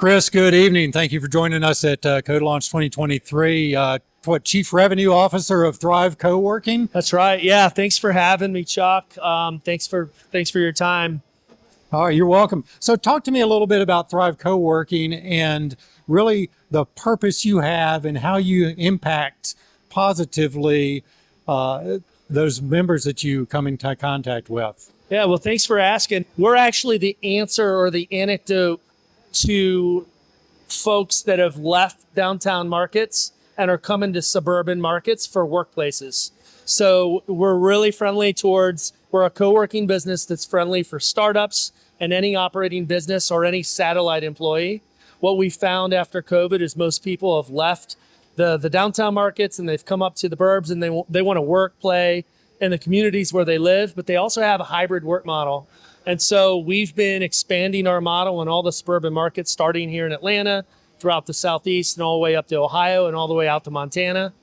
Chris, good evening. Thank you for joining us at CodeLaunch 2023. Chief Revenue Officer of Thrive Co-Working? That's right. Yeah. Thanks for having me, Chuck. Thanks for your time. All right, you're welcome. So talk to me a little bit about Thrive Co-Working and really the purpose you have and how you impact positively those members that you come into contact with. Yeah. Well, thanks for asking. We're actually the answer or the antidote to folks that have left downtown markets and are coming to suburban markets for workplaces. So we're really friendly we're a co-working business that's friendly for startups and any operating business or any satellite employee. What we found after COVID is most people have left the downtown markets and they've come up to the burbs and they want to work, play in the communities where they live, but they also have a hybrid work model. And so we've been expanding our model in all the suburban markets, starting here in Atlanta, throughout the Southeast and all the way up to Ohio and all the way out to Montana.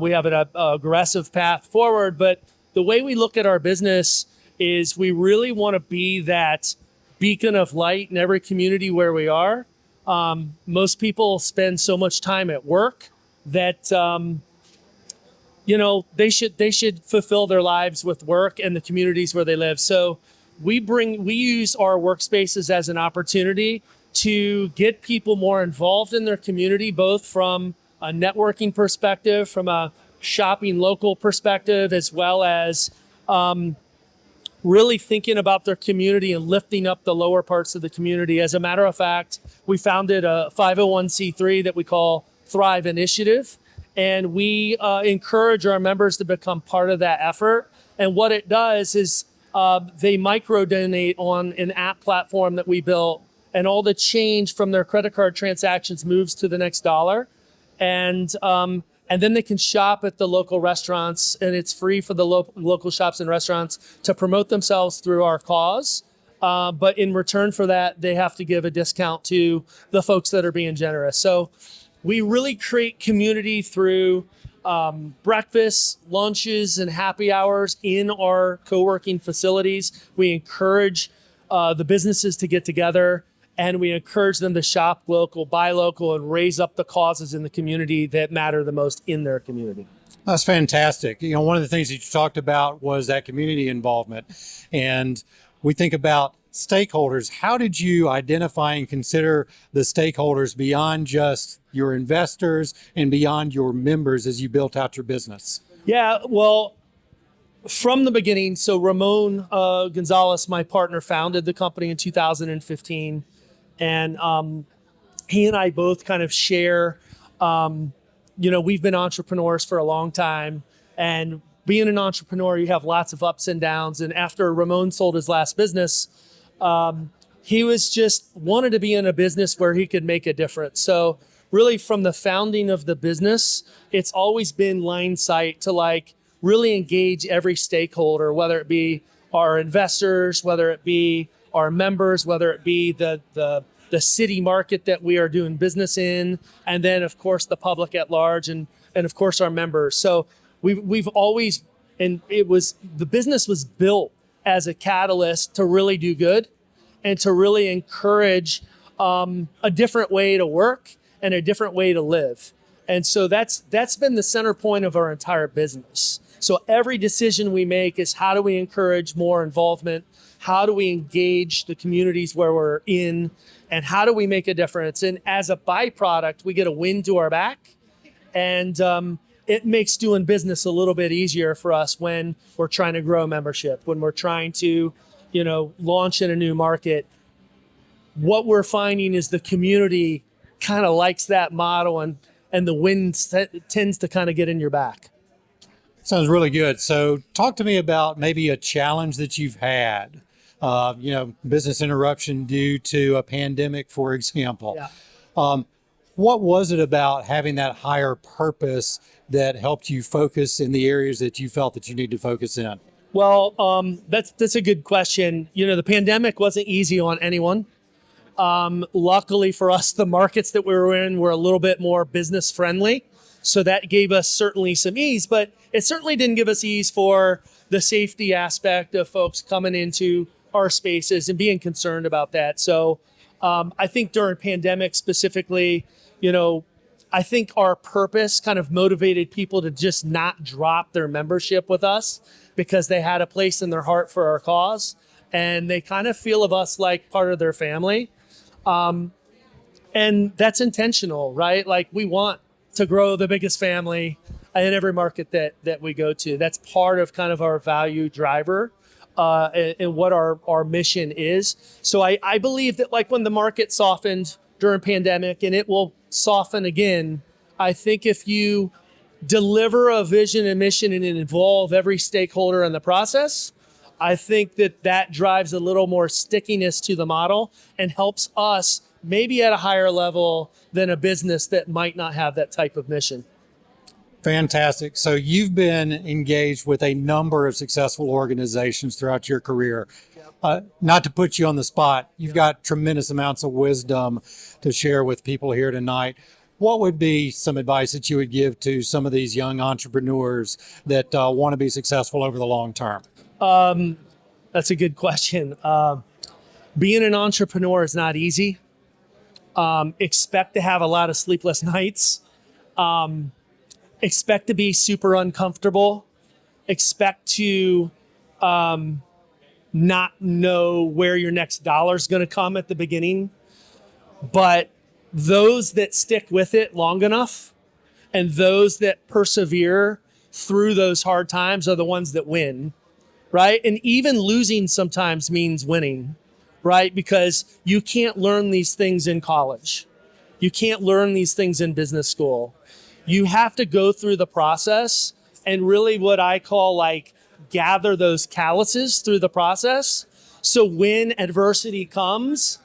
We have an aggressive path forward, but the way we look at our business is we really want to be that beacon of light in every community where we are. Most people spend so much time at work that they should fulfill their lives with work and the communities where they live. So we use our workspaces as an opportunity to get people more involved in their community, both from a networking perspective, from a shopping local perspective, as well as really thinking about their community and lifting up the lower parts of the community. As a matter of fact, we founded a 501c3 that we call Thrive Initiative, and we encourage our members to become part of that effort. And what it does is they micro-donate on an app platform that we built, and all the change from their credit card transactions moves to the next dollar. And then they can shop at the local restaurants, and it's free for the local shops and restaurants to promote themselves through our cause. But in return for that, they have to give a discount to the folks that are being generous. So we really create community through breakfasts, lunches, and happy hours in our co-working facilities. We encourage the businesses to get together, and we encourage them to shop local, buy local, and raise up the causes in the community that matter the most in their community. That's fantastic. One of the things that you talked about was that community involvement. And we think about stakeholders. How did you identify and consider the stakeholders beyond just your investors and beyond your members as you built out your business? Yeah, well, from the beginning, so Ramon Gonzalez, my partner, founded the company in 2015. And he and I both kind of share, we've been entrepreneurs for a long time. And being an entrepreneur, you have lots of ups and downs. And after Ramon sold his last business, he was just wanted to be in a business where he could make a difference. So really from the founding of the business, it's always been line sight to really engage every stakeholder, whether it be our investors, whether it be our members, whether it be the city market that we are doing business in, and then of course the public at large, and of course our members. So we've always, and the business was built as a catalyst to really do good and to really encourage a different way to work and a different way to live. And so that's been the center point of our entire business. So every decision we make is how do we encourage more involvement? How do we engage the communities where we're in? And how do we make a difference? And as a byproduct, we get a wind to our back. And it makes doing business a little bit easier for us when we're trying to grow membership, when we're trying to, launch in a new market. What we're finding is the community kind of likes that model, and the wind tends to kind of get in your back. Sounds really good. So talk to me about maybe a challenge that you've had, business interruption due to a pandemic, for example. Yeah. What was it about having that higher purpose that helped you focus in the areas that you felt that you need to focus in? Well, that's a good question. The pandemic wasn't easy on anyone. Luckily for us, the markets that we were in were a little bit more business friendly. So that gave us certainly some ease, but it certainly didn't give us ease for the safety aspect of folks coming into our spaces and being concerned about that. So I think during pandemic specifically, I think our purpose kind of motivated people to just not drop their membership with us because they had a place in their heart for our cause. And they kind of feel of us like part of their family. And that's intentional, right? Like we want to grow the biggest family in every market that we go to. That's part of kind of our value driver and what our mission is. So I believe that like when the market softened during pandemic, and it will soften again, I think if you deliver a vision and mission and involve every stakeholder in the process, I think that drives a little more stickiness to the model and helps us maybe at a higher level than a business that might not have that type of mission. Fantastic. So you've been engaged with a number of successful organizations throughout your career. Not to put you on the spot, you've got tremendous amounts of wisdom to share with people here tonight. What would be some advice that you would give to some of these young entrepreneurs that want to be successful over the long term? That's a good question. Being an entrepreneur is not easy. Expect to have a lot of sleepless nights. Expect to be super uncomfortable. Expect to not know where your next dollar is going to come at the beginning. But those that stick with it long enough and those that persevere through those hard times are the ones that win, right? And even losing sometimes means winning, right? Because you can't learn these things in college. You can't learn these things in business school. You have to go through the process and really what I call like gather those calluses through the process. So when adversity comes,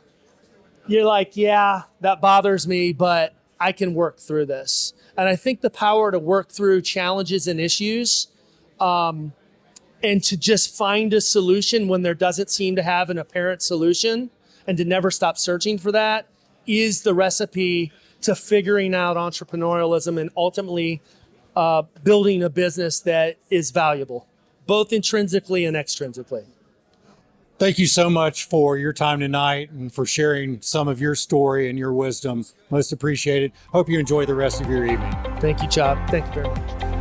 you're like, yeah, that bothers me, but I can work through this. And I think the power to work through challenges and issues and to just find a solution when there doesn't seem to have an apparent solution and to never stop searching for that is the recipe to figuring out entrepreneurialism and ultimately building a business that is valuable, both intrinsically and extrinsically. Thank you so much for your time tonight and for sharing some of your story and your wisdom. Most appreciated. Hope you enjoy the rest of your evening. Thank you, Chuck. Thank you very much.